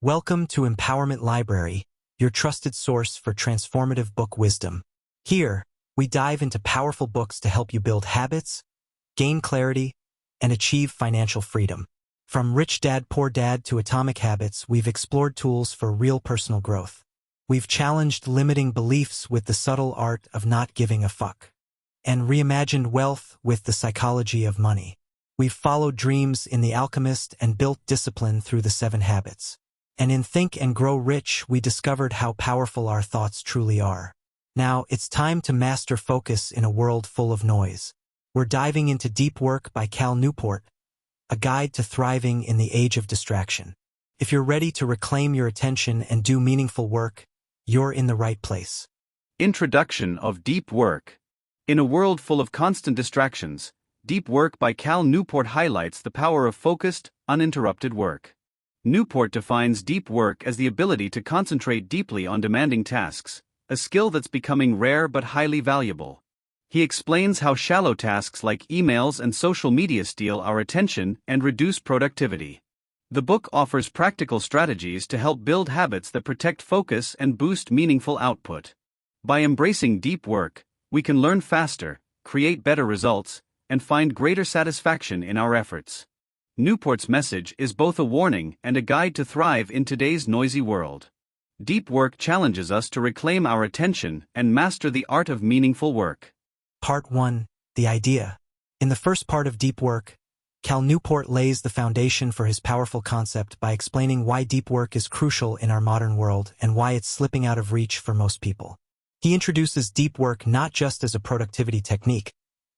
Welcome to Empowerment Library, your trusted source for transformative book wisdom. Here, we dive into powerful books to help you build habits, gain clarity, and achieve financial freedom. From Rich Dad Poor Dad to Atomic Habits, we've explored tools for real personal growth. We've challenged limiting beliefs with the subtle art of not giving a fuck, and reimagined wealth with the psychology of money. We've followed dreams in The Alchemist and built discipline through the 7 Habits. And in Think and Grow Rich, we discovered how powerful our thoughts truly are. Now, it's time to master focus in a world full of noise. We're diving into Deep Work by Cal Newport, a guide to thriving in the age of distraction. If you're ready to reclaim your attention and do meaningful work, you're in the right place. Introduction of Deep Work. In a world full of constant distractions, Deep Work by Cal Newport highlights the power of focused, uninterrupted work. Newport defines deep work as the ability to concentrate deeply on demanding tasks, a skill that's becoming rare but highly valuable. He explains how shallow tasks like emails and social media steal our attention and reduce productivity. The book offers practical strategies to help build habits that protect focus and boost meaningful output. By embracing deep work, we can learn faster, create better results, and find greater satisfaction in our efforts. Newport's message is both a warning and a guide to thrive in today's noisy world. Deep Work challenges us to reclaim our attention and master the art of meaningful work. Part 1. The Idea. In the first part of Deep Work, Cal Newport lays the foundation for his powerful concept by explaining why deep work is crucial in our modern world and why it's slipping out of reach for most people. He introduces deep work not just as a productivity technique,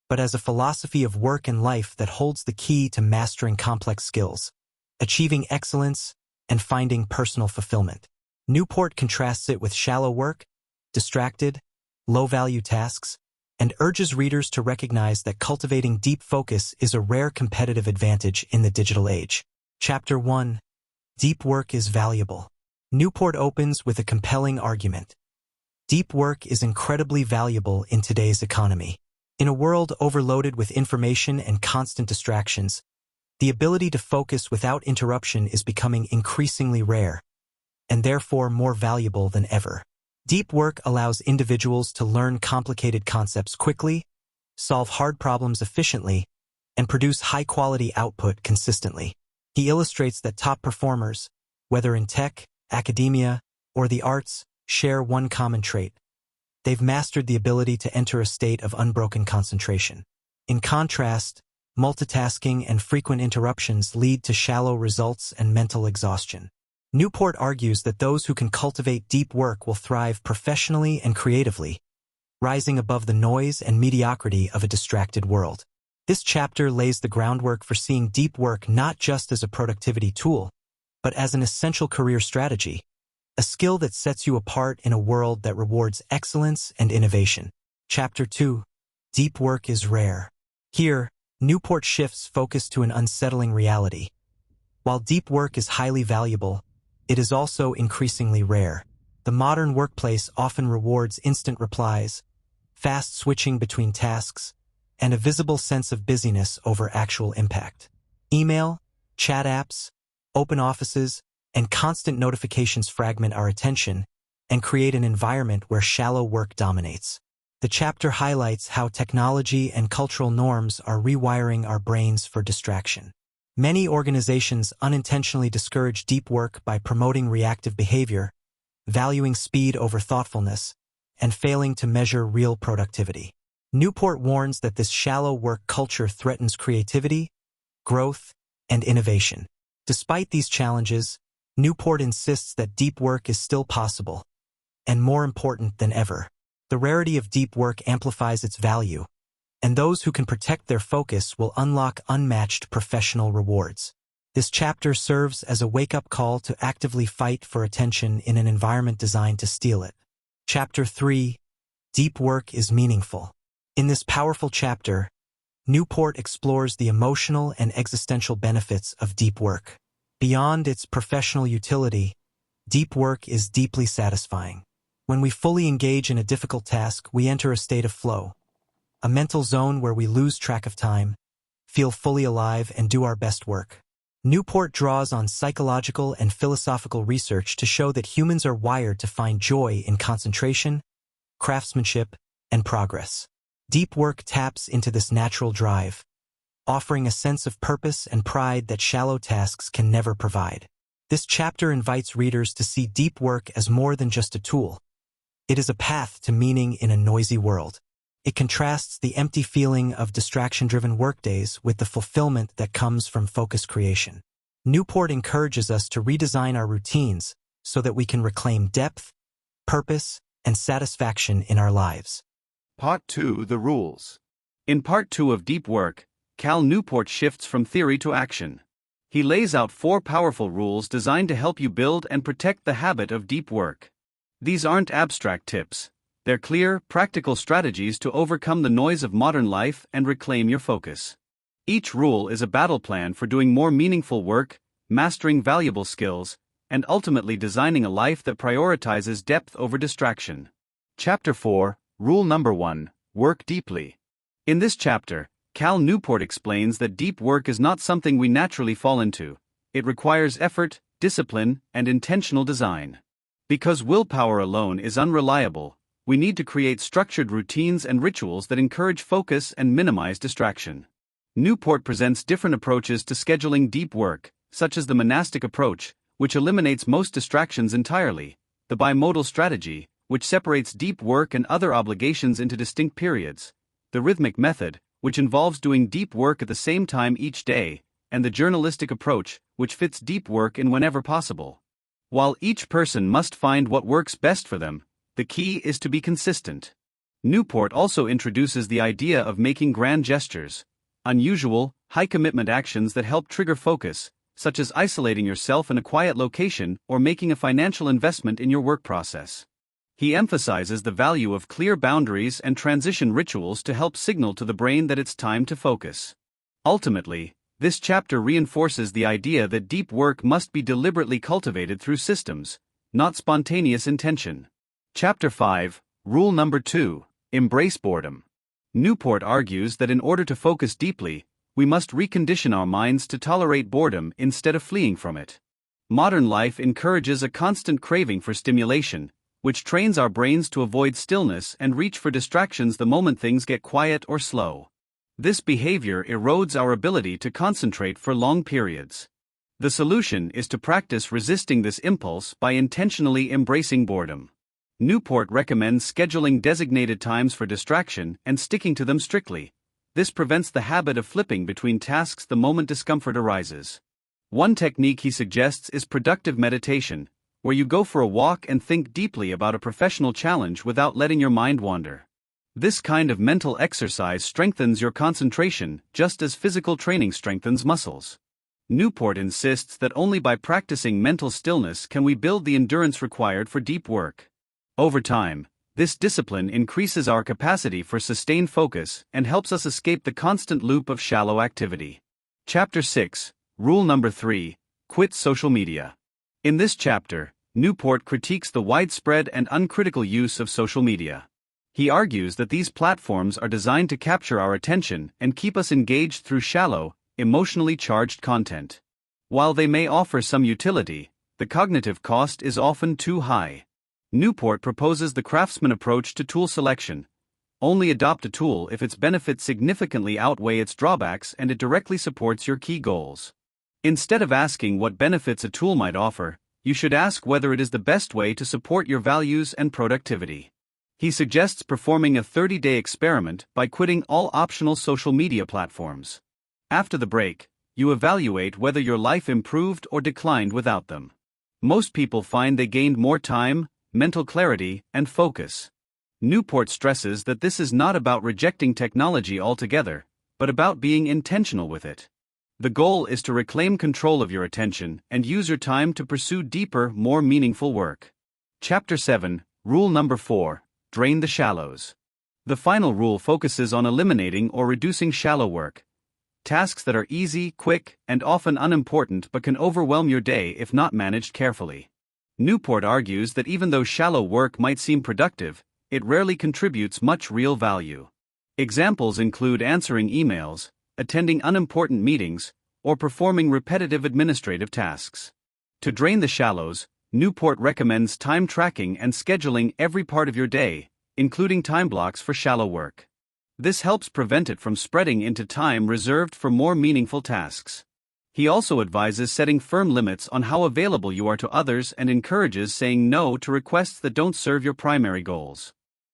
but as a philosophy of work and life that holds the key to mastering complex skills, achieving excellence, and finding personal fulfillment. Newport contrasts it with shallow work, distracted, low-value tasks, and urges readers to recognize that cultivating deep focus is a rare competitive advantage in the digital age. Chapter 1. Deep Work is Valuable. Newport opens with a compelling argument. Deep work is incredibly valuable in today's economy. In a world overloaded with information and constant distractions, the ability to focus without interruption is becoming increasingly rare, and therefore more valuable than ever. Deep work allows individuals to learn complicated concepts quickly, solve hard problems efficiently, and produce high-quality output consistently. He illustrates that top performers, whether in tech, academia, or the arts, share one common trait. They've mastered the ability to enter a state of unbroken concentration. In contrast, multitasking and frequent interruptions lead to shallow results and mental exhaustion. Newport argues that those who can cultivate deep work will thrive professionally and creatively, rising above the noise and mediocrity of a distracted world. This chapter lays the groundwork for seeing deep work not just as a productivity tool, but as an essential career strategy, a skill that sets you apart in a world that rewards excellence and innovation. Chapter 2. Deep Work is Rare. Here, Newport shifts focus to an unsettling reality. While deep work is highly valuable, it is also increasingly rare. The modern workplace often rewards instant replies, fast switching between tasks, and a visible sense of busyness over actual impact. Email, chat apps, open offices, and constant notifications fragment our attention and create an environment where shallow work dominates. The chapter highlights how technology and cultural norms are rewiring our brains for distraction. Many organizations unintentionally discourage deep work by promoting reactive behavior, valuing speed over thoughtfulness, and failing to measure real productivity. Newport warns that this shallow work culture threatens creativity, growth, and innovation. Despite these challenges, Newport insists that deep work is still possible, and more important than ever. The rarity of deep work amplifies its value, and those who can protect their focus will unlock unmatched professional rewards. This chapter serves as a wake-up call to actively fight for attention in an environment designed to steal it. Chapter 3. Deep Work is Meaningful. In this powerful chapter, Newport explores the emotional and existential benefits of deep work. Beyond its professional utility, deep work is deeply satisfying. When we fully engage in a difficult task, we enter a state of flow, a mental zone where we lose track of time, feel fully alive, and do our best work. Newport draws on psychological and philosophical research to show that humans are wired to find joy in concentration, craftsmanship, and progress. Deep work taps into this natural drive, offering a sense of purpose and pride that shallow tasks can never provide. This chapter invites readers to see deep work as more than just a tool. It is a path to meaning in a noisy world. It contrasts the empty feeling of distraction-driven workdays with the fulfillment that comes from focused creation. Newport encourages us to redesign our routines so that we can reclaim depth, purpose, and satisfaction in our lives. Part 2: The Rules. In Part 2 of Deep Work, Cal Newport shifts from theory to action. He lays out 4 powerful rules designed to help you build and protect the habit of deep work. These aren't abstract tips. They're clear, practical strategies to overcome the noise of modern life and reclaim your focus. Each rule is a battle plan for doing more meaningful work, mastering valuable skills, and ultimately designing a life that prioritizes depth over distraction. Chapter 4, Rule Number 1: Work Deeply. In this chapter, Cal Newport explains that deep work is not something we naturally fall into. It requires effort, discipline, and intentional design. Because willpower alone is unreliable, we need to create structured routines and rituals that encourage focus and minimize distraction. Newport presents different approaches to scheduling deep work, such as the monastic approach, which eliminates most distractions entirely, the bimodal strategy, which separates deep work and other obligations into distinct periods, the rhythmic method, which involves doing deep work at the same time each day, and the journalistic approach, which fits deep work in whenever possible. While each person must find what works best for them, the key is to be consistent. Newport also introduces the idea of making grand gestures, unusual, high-commitment actions that help trigger focus, such as isolating yourself in a quiet location or making a financial investment in your work process. He emphasizes the value of clear boundaries and transition rituals to help signal to the brain that it's time to focus. Ultimately, this chapter reinforces the idea that deep work must be deliberately cultivated through systems, not spontaneous intention. Chapter 5, Rule Number 2: Embrace Boredom. Newport argues that in order to focus deeply, we must recondition our minds to tolerate boredom instead of fleeing from it. Modern life encourages a constant craving for stimulation, which trains our brains to avoid stillness and reach for distractions the moment things get quiet or slow. This behavior erodes our ability to concentrate for long periods. The solution is to practice resisting this impulse by intentionally embracing boredom. Newport recommends scheduling designated times for distraction and sticking to them strictly. This prevents the habit of flipping between tasks the moment discomfort arises. One technique he suggests is productive meditation, where you go for a walk and think deeply about a professional challenge without letting your mind wander. This kind of mental exercise strengthens your concentration, just as physical training strengthens muscles. Newport insists that only by practicing mental stillness can we build the endurance required for deep work. Over time, this discipline increases our capacity for sustained focus and helps us escape the constant loop of shallow activity. Chapter 6, Rule Number 3: Quit Social Media. In this chapter, Newport critiques the widespread and uncritical use of social media. He argues that these platforms are designed to capture our attention and keep us engaged through shallow, emotionally charged content. While they may offer some utility, the cognitive cost is often too high. Newport proposes the craftsman approach to tool selection. Only adopt a tool if its benefits significantly outweigh its drawbacks and it directly supports your key goals. Instead of asking what benefits a tool might offer, you should ask whether it is the best way to support your values and productivity. He suggests performing a 30-day experiment by quitting all optional social media platforms. After the break, you evaluate whether your life improved or declined without them. Most people find they gained more time, mental clarity, and focus. Newport stresses that this is not about rejecting technology altogether, but about being intentional with it. The goal is to reclaim control of your attention and use your time to pursue deeper, more meaningful work. Chapter 7, Rule Number 4: Drain the Shallows. The final rule focuses on eliminating or reducing shallow work. Tasks that are easy, quick, and often unimportant but can overwhelm your day if not managed carefully. Newport argues that even though shallow work might seem productive, it rarely contributes much real value. Examples include answering emails, attending unimportant meetings, or performing repetitive administrative tasks. To drain the shallows, Newport recommends time tracking and scheduling every part of your day, including time blocks for shallow work. This helps prevent it from spreading into time reserved for more meaningful tasks. He also advises setting firm limits on how available you are to others and encourages saying no to requests that don't serve your primary goals.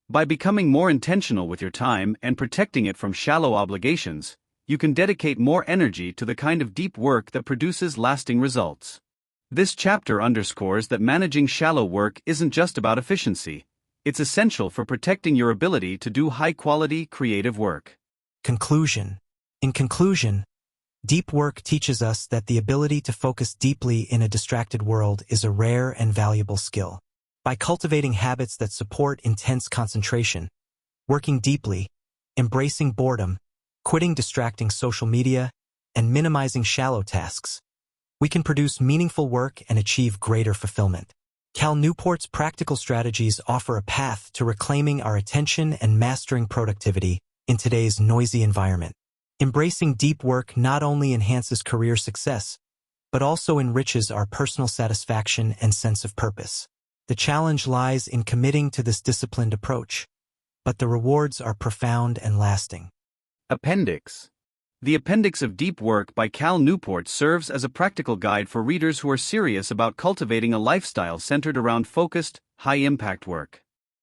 By becoming more intentional with your time and protecting it from shallow obligations, you can dedicate more energy to the kind of deep work that produces lasting results. This chapter underscores that managing shallow work isn't just about efficiency. It's essential for protecting your ability to do high-quality, creative work. Conclusion. In conclusion, deep work teaches us that the ability to focus deeply in a distracted world is a rare and valuable skill. By cultivating habits that support intense concentration, working deeply, embracing boredom, quitting distracting social media, and minimizing shallow tasks, we can produce meaningful work and achieve greater fulfillment. Cal Newport's practical strategies offer a path to reclaiming our attention and mastering productivity in today's noisy environment. Embracing deep work not only enhances career success, but also enriches our personal satisfaction and sense of purpose. The challenge lies in committing to this disciplined approach, but the rewards are profound and lasting. Appendix. The Appendix of Deep Work by Cal Newport serves as a practical guide for readers who are serious about cultivating a lifestyle centered around focused, high-impact work.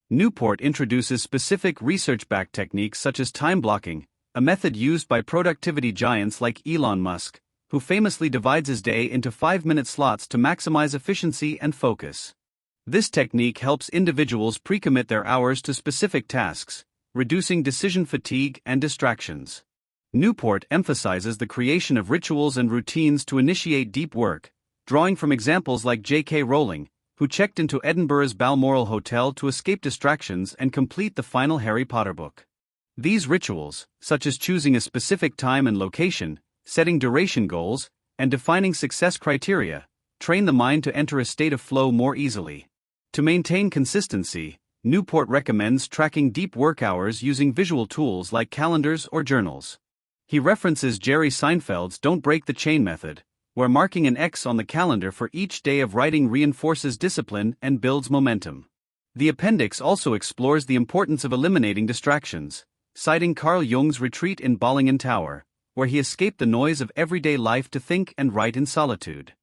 Newport introduces specific research-backed techniques such as time blocking, a method used by productivity giants like Elon Musk, who famously divides his day into 5-minute slots to maximize efficiency and focus. This technique helps individuals pre-commit their hours to specific tasks, reducing decision fatigue and distractions. Newport emphasizes the creation of rituals and routines to initiate deep work, drawing from examples like J.K. Rowling, who checked into Edinburgh's Balmoral Hotel to escape distractions and complete the final Harry Potter book. These rituals, such as choosing a specific time and location, setting duration goals, and defining success criteria, train the mind to enter a state of flow more easily. To maintain consistency, Newport recommends tracking deep work hours using visual tools like calendars or journals. He references Jerry Seinfeld's Don't Break the Chain method, where marking an X on the calendar for each day of writing reinforces discipline and builds momentum. The appendix also explores the importance of eliminating distractions, citing Carl Jung's retreat in Bollingen Tower, where he escaped the noise of everyday life to think and write in solitude.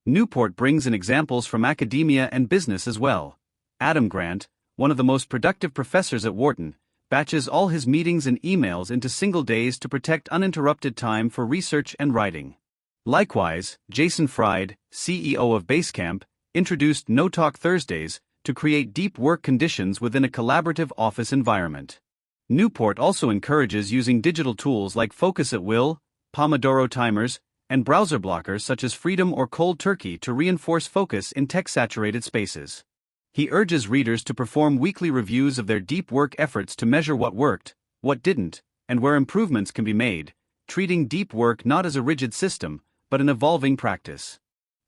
Newport brings in examples from academia and business as well. Adam Grant, one of the most productive professors at Wharton, batches all his meetings and emails into single days to protect uninterrupted time for research and writing. Likewise, Jason Fried, CEO of Basecamp, introduced No Talk Thursdays to create deep work conditions within a collaborative office environment. Newport also encourages using digital tools like Focus at Will, Pomodoro timers, and browser blockers such as Freedom or Cold Turkey to reinforce focus in tech-saturated spaces. He urges readers to perform weekly reviews of their deep work efforts to measure what worked, what didn't, and where improvements can be made, treating deep work not as a rigid system, but an evolving practice.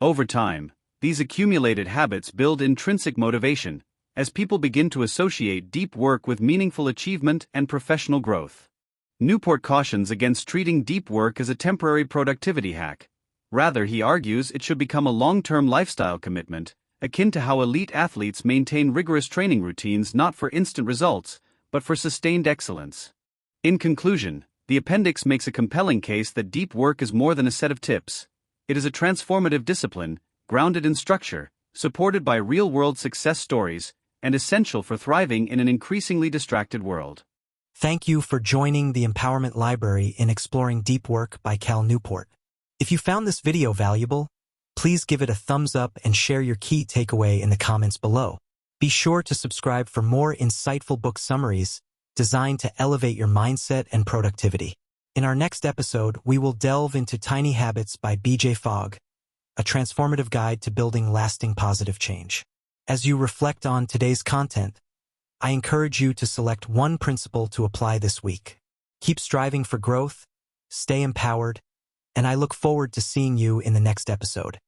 Over time, these accumulated habits build intrinsic motivation, as people begin to associate deep work with meaningful achievement and professional growth. Newport cautions against treating deep work as a temporary productivity hack. Rather, he argues it should become a long-term lifestyle commitment, akin to how elite athletes maintain rigorous training routines not for instant results, but for sustained excellence. In conclusion, the appendix makes a compelling case that deep work is more than a set of tips. It is a transformative discipline, grounded in structure, supported by real-world success stories, and essential for thriving in an increasingly distracted world. Thank you for joining the Empowerment Library in exploring deep work by Cal Newport. If you found this video valuable, please give it a thumbs up and share your key takeaway in the comments below. Be sure to subscribe for more insightful book summaries designed to elevate your mindset and productivity. In our next episode, we will delve into Tiny Habits by B.J. Fogg, a transformative guide to building lasting positive change. As you reflect on today's content, I encourage you to select one principle to apply this week. Keep striving for growth, stay empowered, and I look forward to seeing you in the next episode.